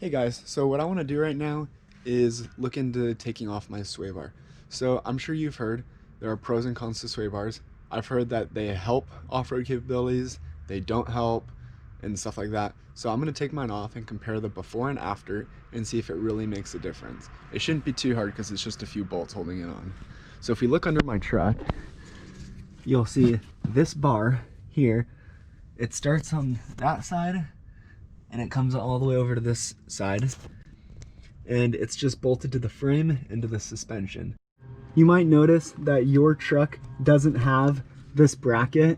Hey guys, so what I want to do right now is look into taking off my sway bar. So I'm sure you've heard there are pros and cons to sway bars. I've heard that they help off-road capabilities, they don't help, and stuff like that. So I'm going to take mine off and compare the before and after and see if it really makes a difference. It shouldn't be too hard because it's just a few bolts holding it on. So if we look under my truck, you'll see this bar here. It starts on that side and it comes all the way over to this side, and it's just bolted to the frame and to the suspension. You might notice that your truck doesn't have this bracket,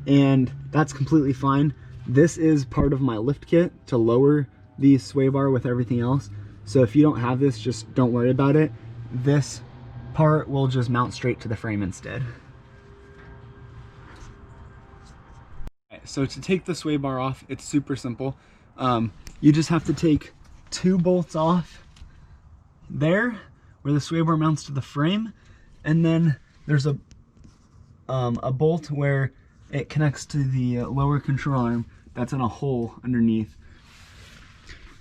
and that's completely fine. This is part of my lift kit to lower the sway bar with everything else. So if you don't have this, just don't worry about it. This part will just mount straight to the frame instead. So to take the sway bar off, it's super simple. You just have to take two bolts off there where the sway bar mounts to the frame, and then there's a bolt where it connects to the lower control arm that's in a hole underneath.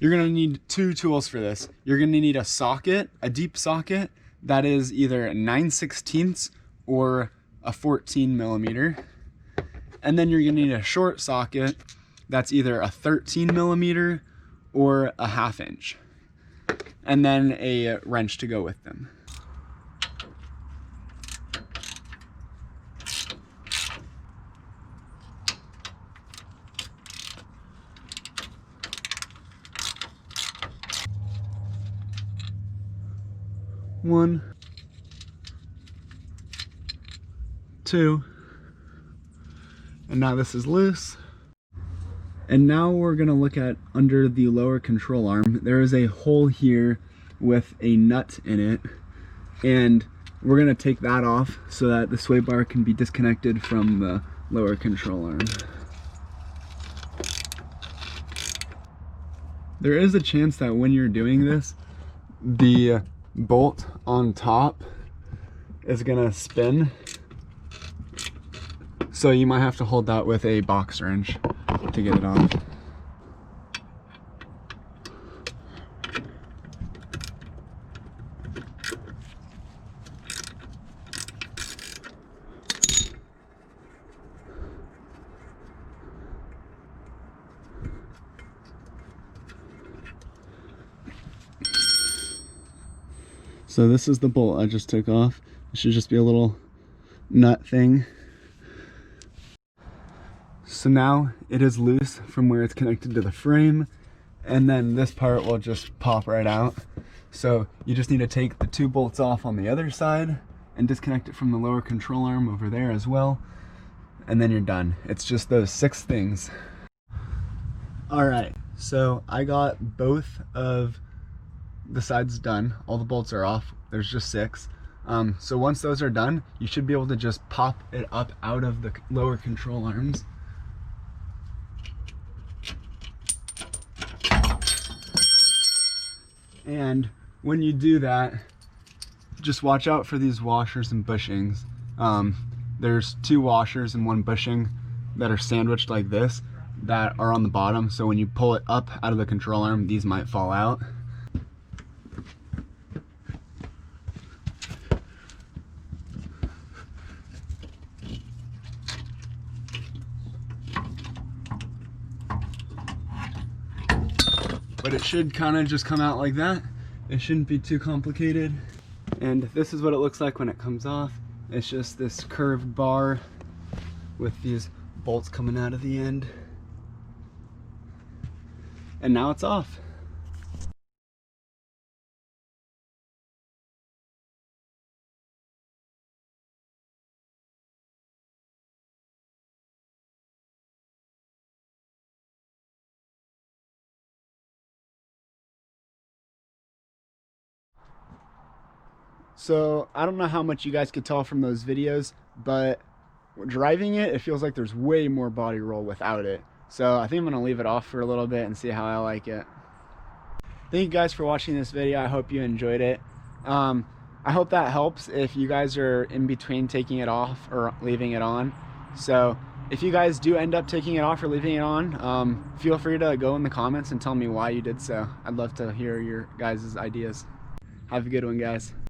You're gonna need two tools for this. You're gonna need a socket, a deep socket that is either 9/16 or a 14 millimeter. And then you're gonna need a short socket that's either a 13 millimeter or a 1/2 inch. And then a wrench to go with them. One, two, and now this is loose. And now we're gonna look at under the lower control arm. There is a hole here with a nut in it, and we're gonna take that off so that the sway bar can be disconnected from the lower control arm. There is a chance that when you're doing this, the bolt on top is gonna spin. So you might have to hold that with a box wrench to get it off. So this is the bolt I just took off. It should just be a little nut thing. So now it is loose from where it's connected to the frame, and then this part will just pop right out. So you just need to take the two bolts off on the other side and disconnect it from the lower control arm over there as well, and then you're done. It's just those 6 things. All right, so I got both of the sides done. All the bolts are off. There's just 6. So once those are done, you should be able to just pop it up out of the lower control arms. And when you do that, just watch out for these washers and bushings. There's 2 washers and 1 bushing that are sandwiched like this that are on the bottom. So when you pull it up out of the control arm, these might fall out. But it should kind of just come out like that. It shouldn't be too complicated. And this is what it looks like when it comes off. It's just this curved bar with these bolts coming out of the end. And now it's off. So I don't know how much you guys could tell from those videos, but driving it, it feels like there's way more body roll without it. So I think I'm gonna leave it off for a little bit and see how I like it. Thank you guys for watching this video. I hope you enjoyed it. I hope that helps if you guys are in between taking it off or leaving it on. So if you guys do end up taking it off or leaving it on, feel free to go in the comments and tell me why you did so. I'd love to hear your guys' ideas. Have a good one, guys.